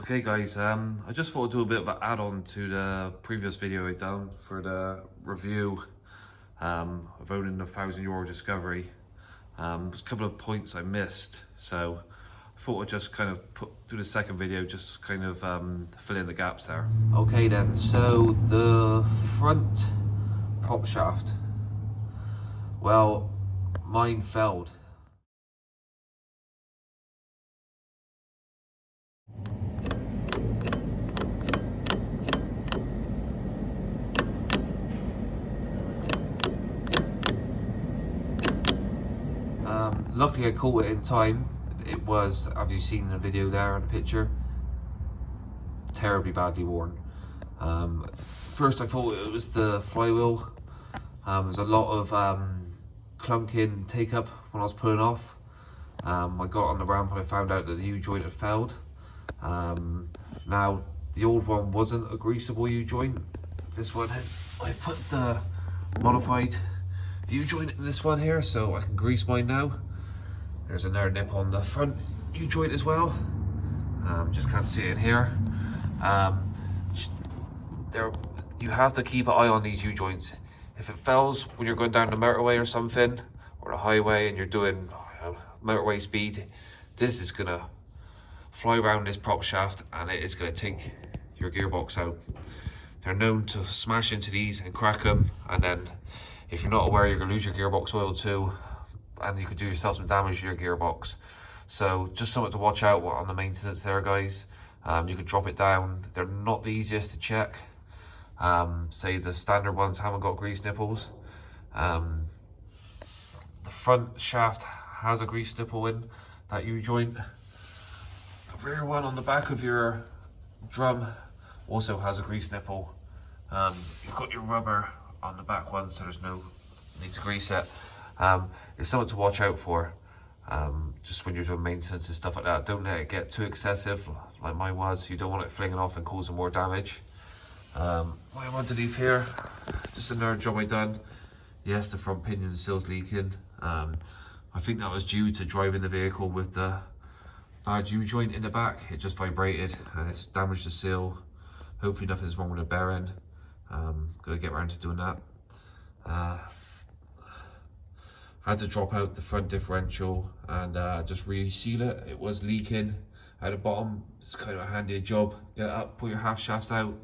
Okay guys, I just thought I'd do a bit of an add-on to the previous video I done for the review of owning the €1,000 Discovery. There's a couple of points I missed, so I thought I'd just kind of do the second video, just kind of fill in the gaps there. Okay then, so the front prop shaft, well, mine failed. Luckily I caught it in time. It was, as you've seen in the video there in the picture, terribly badly worn. First I thought it was the flywheel. There's a lot of clunking take up when I was pulling off. I got on the ramp and I found out that the U-joint had failed. Now the old one wasn't a greasable U-joint. This one has, I put the modified U-joint in this one here, so I can grease mine now. There's another nip on the front U-joint as well. Just can't see it in here. You have to keep an eye on these U-joints. If it fails when you're going down the motorway or something, or the highway, and you're doing motorway speed, this is gonna fly around this prop shaft and it is gonna take your gearbox out. They're known to smash into these and crack them, and then if you're not aware, you're gonna lose your gearbox oil too, and you could do yourself some damage to your gearbox. So just something to watch out on the maintenance there, guys. You could drop it down. They're not the easiest to check. Say the standard ones haven't got grease nipples. The front shaft has a grease nipple in that U-joint. The rear one on the back of your drum also has a grease nipple. You've got your rubber on the back one, so there's no need to grease it. It's something to watch out for, just when you're doing maintenance and stuff like that. Don't let it get too excessive like mine was. You don't want it flinging off and causing more damage. What I want to leave here, just another job I done. Yes, the front pinion still's leaking. I think that was due to driving the vehicle with the bad U-joint in the back. It just vibrated and it's damaged the seal. Hopefully nothing's wrong with the bearing. Gonna get around to doing that. Had to drop out the front differential and just reseal it. It was leaking at the bottom. It's kind of a handy job. Get it up, pull your half shafts out.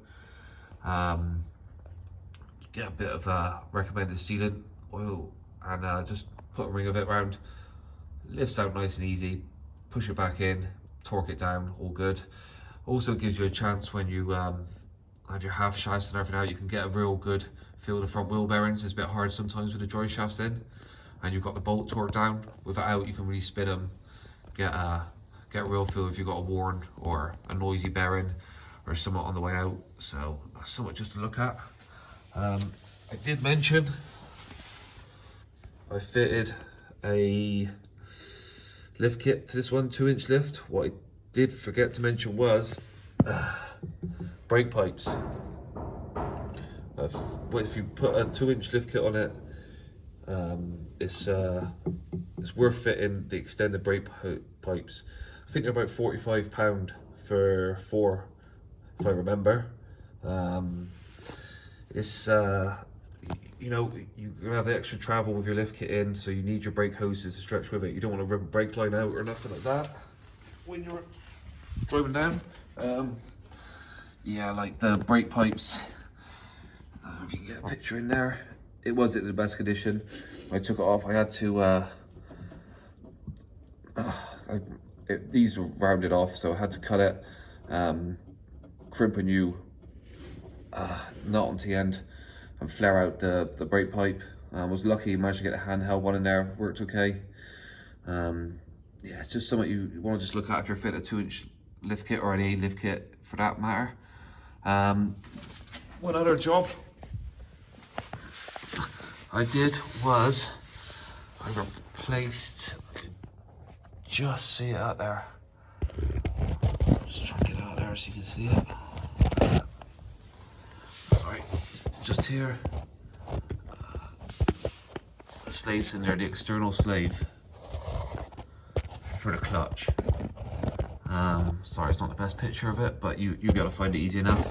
Get a bit of recommended sealant oil and just put a ring of it around. Lifts out nice and easy. Push it back in, torque it down, all good. Also gives you a chance when you have your half shafts and everything out, you can get a real good feel of the front wheel bearings. It's a bit hard sometimes with the joy shafts in, and you've got the bolt torqued down. With it out, you can really spin them, get a real feel if you've got a worn or a noisy bearing or somewhat on the way out. So that's somewhat just to look at. I did mention I fitted a lift kit to this one, 2-inch lift. What I did forget to mention was brake pipes. If you put a 2-inch lift kit on it, it's worth fitting the extended brake pipes. I think they're about £45 for 4, if I remember. It's you know, you're gonna have the extra travel with your lift kit in, so you need your brake hoses to stretch with it. You don't want to rip a brake line out or nothing like that when you're driving down. Yeah, like the brake pipes, I don't know if you can get a picture in there. It wasn't in the best condition. I took it off. I had to these were rounded off, so I had to cut it, crimp a new nut onto the end and flare out the brake pipe. I was lucky, managed to get a handheld one in there, worked okay. Yeah, it's just something you want to just look at if you're fitting a 2-inch lift kit or any lift kit for that matter. One other job I did was I replaced, I could just see it out there. Just try and get it out there so you can see it. Sorry, just here. The slave's in there, the external slave for the clutch. Sorry, it's not the best picture of it, but you'll be able to find it easy enough.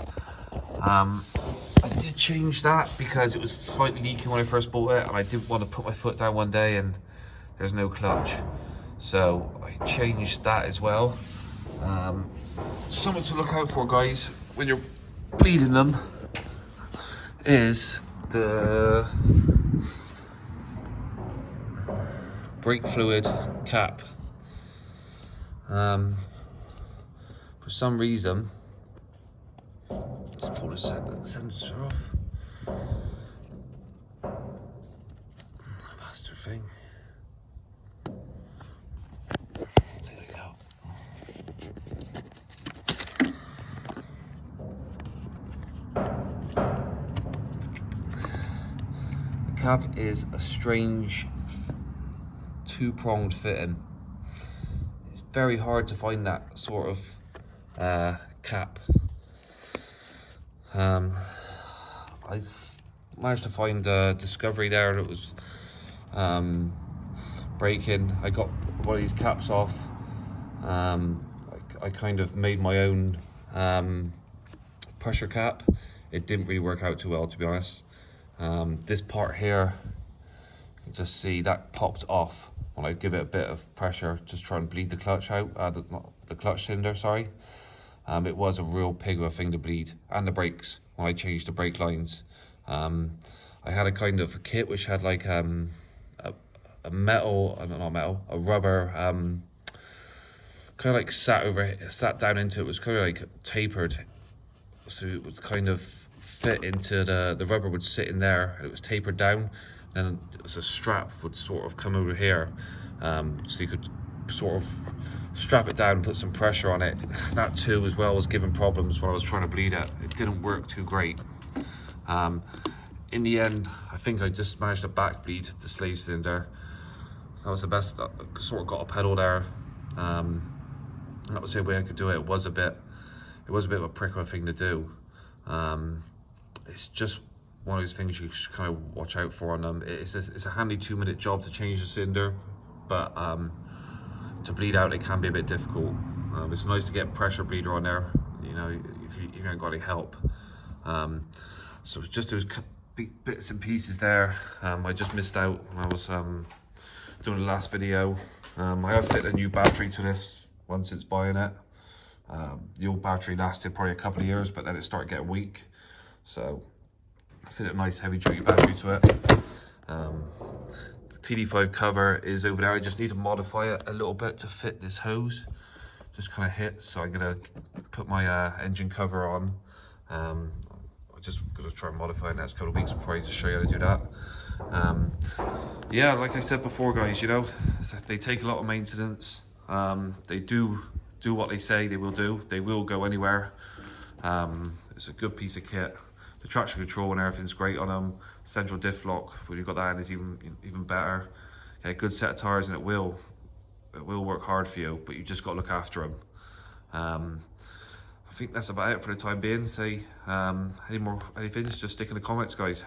I did change that because it was slightly leaking when I first bought it, and I didn't want to put my foot down one day and there's no clutch. So I changed that as well. Something to look out for, guys, when you're bleeding them is the brake fluid cap. For some reason, let's pull the sensor off. Bastard thing. There we go. The cap is a strange two-pronged fitting. It's very hard to find that sort of cap. I managed to find a Discovery there that was breaking. I got one of these caps off. I kind of made my own pressure cap. It didn't really work out too well, to be honest. This part here, you can just see that popped off when I give it a bit of pressure, just try and bleed the clutch out, the clutch cylinder, sorry. It was a real pig of a thing to bleed, and the brakes, when I changed the brake lines. I had a kind of a kit which had like a metal, not metal, a rubber, kind of like sat down into it, was kind of like tapered. So it would kind of fit into the rubber would sit in there, and it was tapered down. And as a strap would sort of come over here, so you could sort of strap it down and put some pressure on it. That too as well was giving problems when I was trying to bleed it. It didn't work too great. In the end, I think I just managed to back bleed the slave cylinder. That was the best. I sort of got a pedal there. That was the way I could do it. It was a bit of a prick of a thing to do. It's just one of those things you should kind of watch out for on them. It's a handy 2-minute job to change the cylinder, but to bleed out it can be a bit difficult. It's nice to get pressure bleeder on there, you know, if you haven't got any help. So it's just those bits and pieces there. I just missed out when I was doing the last video. I have fitted a new battery to this one since buying it. The old battery lasted probably a couple of years, but then it started getting weak. So I fitted a nice heavy duty battery to it. The TD5 cover is over there. I just need to modify it a little bit to fit this hose. Just kind of hit, so I'm gonna put my engine cover on. I'm just gonna try and modify it next couple of weeks before I just show you how to do that. Yeah, like I said before, guys, you know, they take a lot of maintenance. They do what they say they will do. They will go anywhere. It's a good piece of kit. The traction control and everything's great on them. Central diff lock, when you've got that in, is even better. Okay, good set of tires, and it will work hard for you, but you just got to look after them. I think that's about it for the time being. Say anything, just stick in the comments, guys.